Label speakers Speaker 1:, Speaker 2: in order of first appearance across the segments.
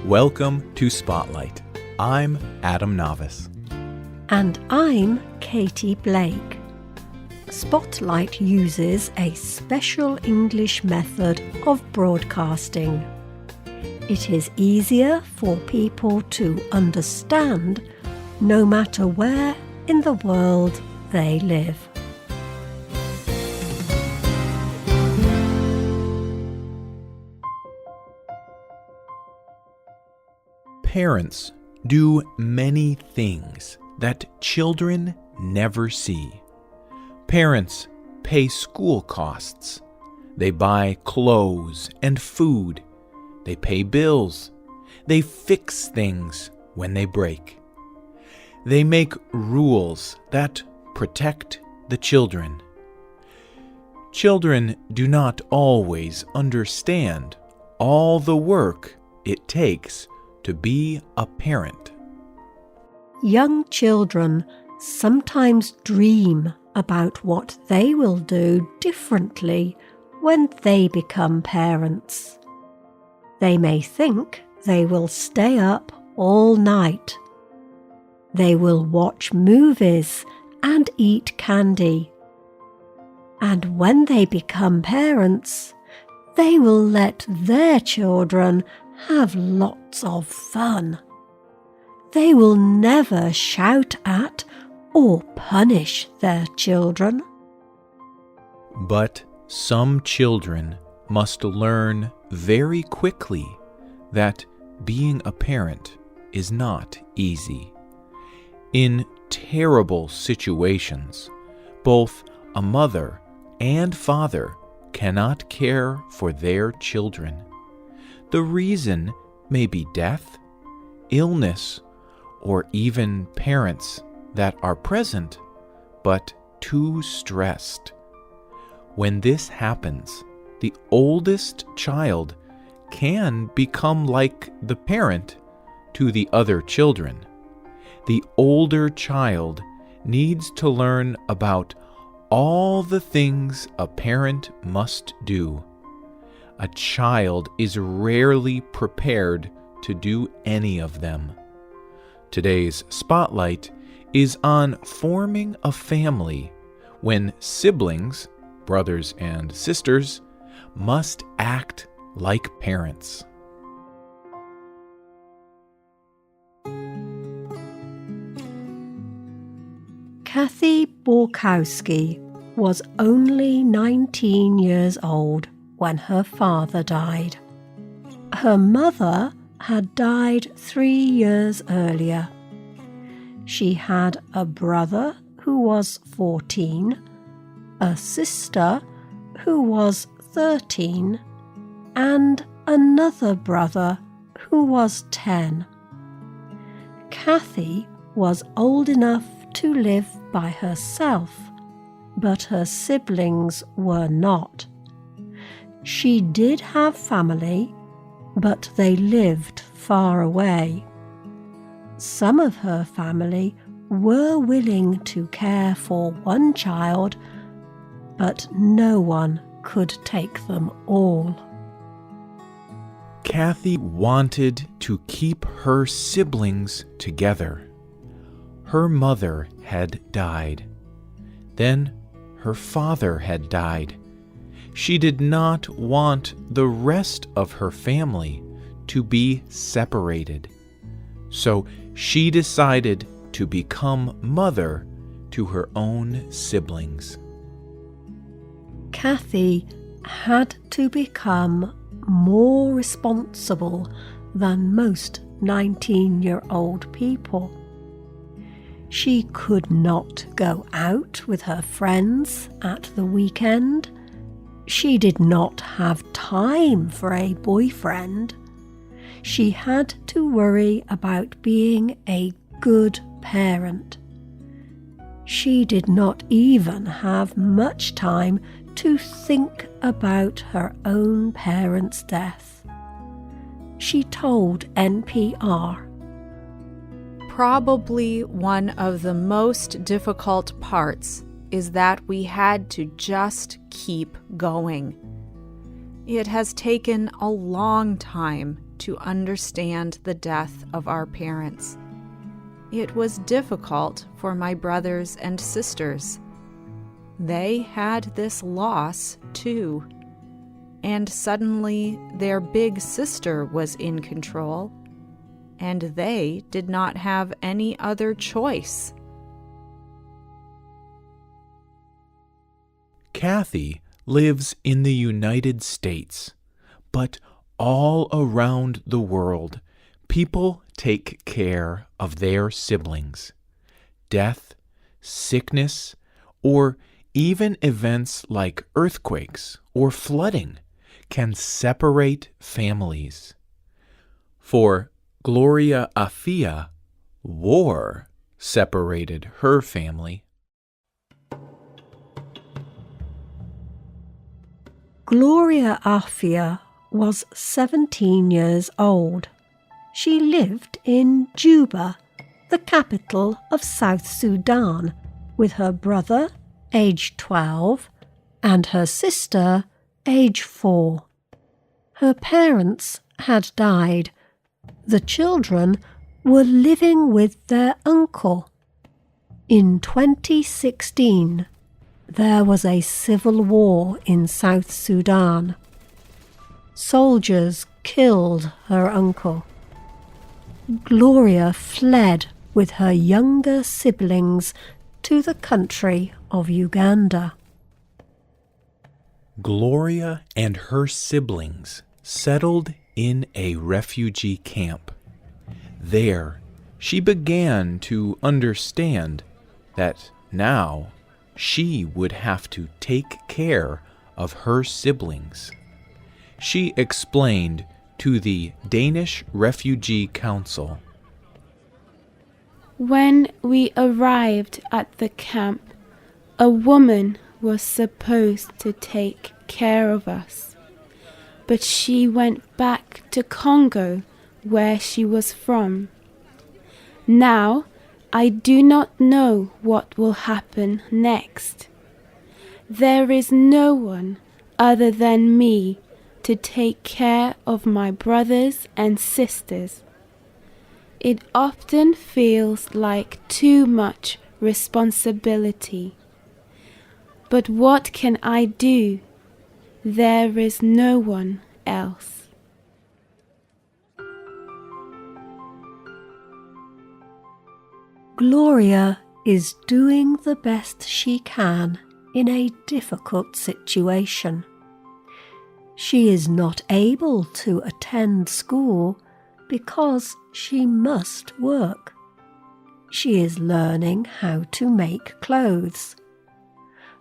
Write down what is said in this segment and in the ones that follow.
Speaker 1: Welcome to Spotlight. I'm Adam Navis.
Speaker 2: And I'm Katy Blake. Spotlight uses a special English method of broadcasting. It is easier for people to understand no matter where in the world they live.
Speaker 1: Parents do many things that children never see. Parents pay school costs. They buy clothes and food. They pay bills. They fix things when they break. They make rules that protect the children. Children do not always understand all the work it takes to be a parent.
Speaker 2: Young children sometimes dream about what they will do differently when they become parents. They may think they will stay up all night. They will watch movies and eat candy. And when they become parents, they will let their children have lots of fun. They will never shout at or punish their children.
Speaker 1: But some children must learn very quickly that being a parent is not easy. In terrible situations, both a mother and father cannot care for their children. The reason may be death, illness, or even parents that are present but too stressed. When this happens, the oldest child can become like the parent to the other children. The older child needs to learn about all the things a parent must do. A child is rarely prepared to do any of them. Today's spotlight is on forming a family when siblings, brothers and sisters, must act like parents.
Speaker 2: Kathy Borkowski was only 19 years old when her father died. Her mother had died 3 years earlier. She had a brother who was 14, a sister who was 13, and another brother who was 10. Kathy was old enough to live by herself, but her siblings were not. She did have family, but they lived far away. Some of her family were willing to care for one child, but no one could take them all.
Speaker 1: Kathy wanted to keep her siblings together. Her mother had died. Then her father had died. She did not want the rest of her family to be separated. So she decided to become mother to her own siblings.
Speaker 2: Kathy had to become more responsible than most 19-year-old people. She could not go out with her friends at the weekend. She did not have time for a boyfriend. She had to worry about being a good parent. She did not even have much time to think about her own parents' death. She told NPR,
Speaker 3: "Probably one of the most difficult parts is that we had to just keep going. It has taken a long time to understand the death of our parents. It was difficult for my brothers and sisters. They had this loss too. And suddenly their big sister was in control, and they did not have any other choice.
Speaker 1: Kathy lives in the United States, but all around the world, people take care of their siblings. Death, sickness, or even events like earthquakes or flooding can separate families. For Gloria Afia, war separated her family.
Speaker 2: Gloria Afia was 17 years old. She lived in Juba, the capital of South Sudan, with her brother, age 12, and her sister, age 4. Her parents had died. The children were living with their uncle. In 2016, there was a civil war in South Sudan. Soldiers killed her uncle. Gloria fled with her younger siblings to the country of Uganda.
Speaker 1: Gloria and her siblings settled in a refugee camp. There, she began to understand that now she would have to take care of her siblings. She explained to the Danish Refugee Council.
Speaker 4: When we arrived at the camp, a woman was supposed to take care of us, but she went back to Congo, where she was from. Now, I do not know what will happen next. There is no one other than me to take care of my brothers and sisters. It often feels like too much responsibility. But what can I do? There is no one else.
Speaker 2: Gloria is doing the best she can in a difficult situation. She is not able to attend school because she must work. She is learning how to make clothes.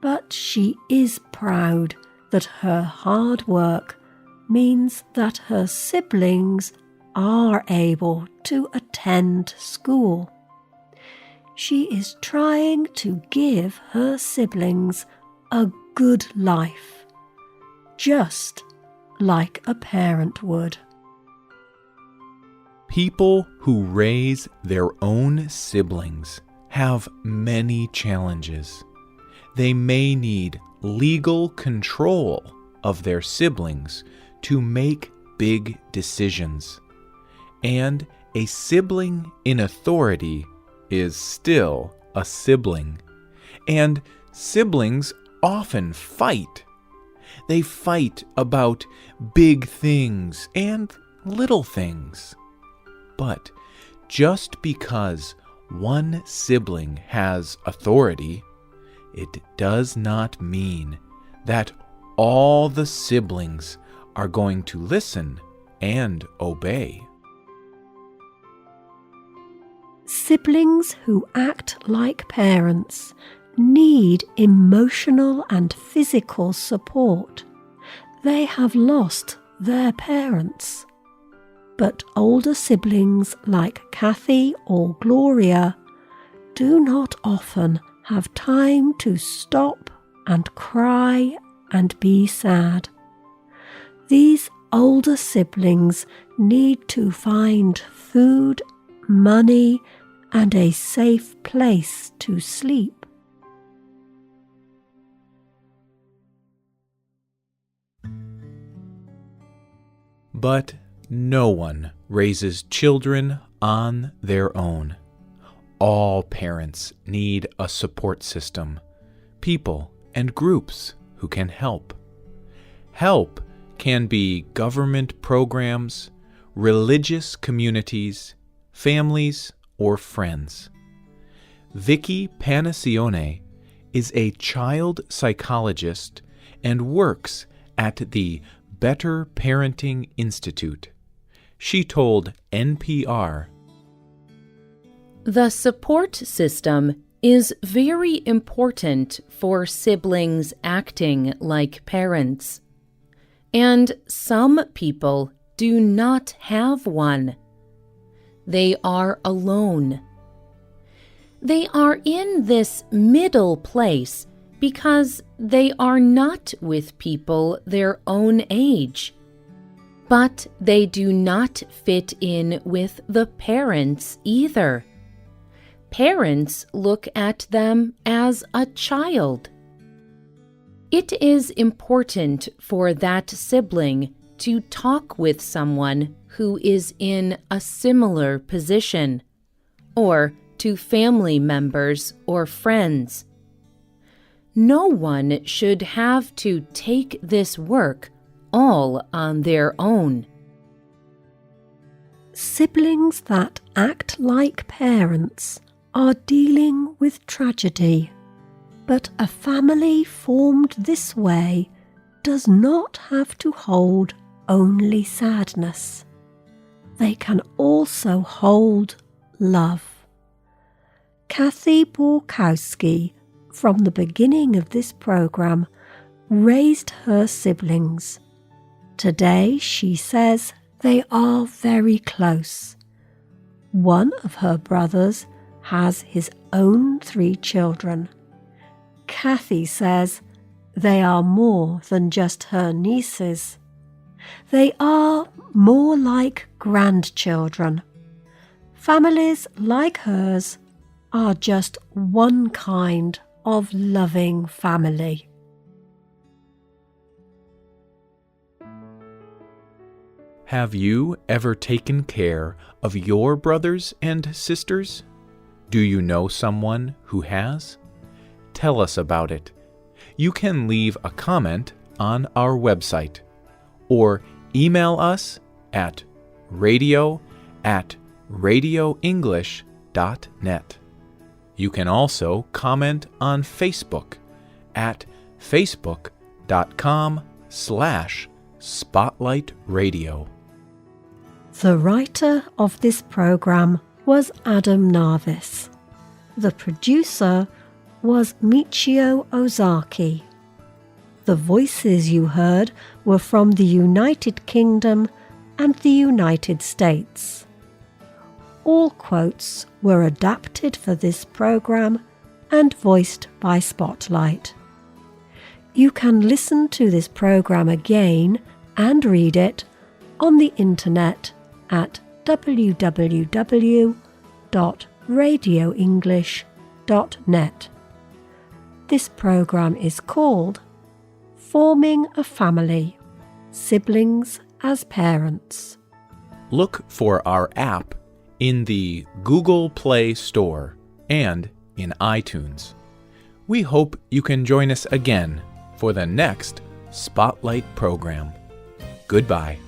Speaker 2: But she is proud that her hard work means that her siblings are able to attend school. She is trying to give her siblings a good life, just like a parent would.
Speaker 1: People who raise their own siblings have many challenges. They may need legal control of their siblings to make big decisions. And a sibling in authority is still a sibling. And siblings often fight. They fight about big things and little things. But just because one sibling has authority, it does not mean that all the siblings are going to listen and obey.
Speaker 2: Siblings who act like parents need emotional and physical support. They have lost their parents. But older siblings like Kathy or Gloria do not often have time to stop and cry and be sad. These older siblings need to find food, money, and a safe place to sleep.
Speaker 1: But No one raises children on their own. All parents need a support system, people and groups who can help. Help can be government programs, religious communities, families, or friends. Vicky Panacione is a child psychologist and works at the Better Parenting Institute. She told NPR,
Speaker 5: "The support system is very important for siblings acting like parents. And some people do not have one. They are alone. They are in this middle place because they are not with people their own age. But they do not fit in with the parents either. Parents look at them as a child. It is important for that sibling to talk with someone who is in a similar position, or to family members or friends. No one should have to take this work all on their own."
Speaker 2: Siblings that act like parents are dealing with tragedy, but a family formed this way does not have to hold only sadness. They can also hold love. Kathy Borkowski, from the beginning of this program, raised her siblings. Today, she says they are very close. One of her brothers has his own 3 children. Kathy says they are more than just her nieces. They are more like grandchildren. Families like hers are just one kind of loving family.
Speaker 1: Have you ever taken care of your brothers and sisters? Do you know someone who has? Tell us about it. You can leave a comment on our website or email us at radio@radioenglish.net. You can also comment on Facebook at facebook.com/spotlightradio.
Speaker 2: The writer of this program was Adam Navis. The producer was Michio Ozaki. The voices you heard were from the United Kingdom and the United States. All quotes were adapted for this program and voiced by Spotlight. You can listen to this program again and read it on the internet at www.radioenglish.net. This program is called Forming a Family, Siblings as Parents.
Speaker 1: Look for our app in the Google Play Store and in iTunes. We hope you can join us again for the next Spotlight program. Goodbye.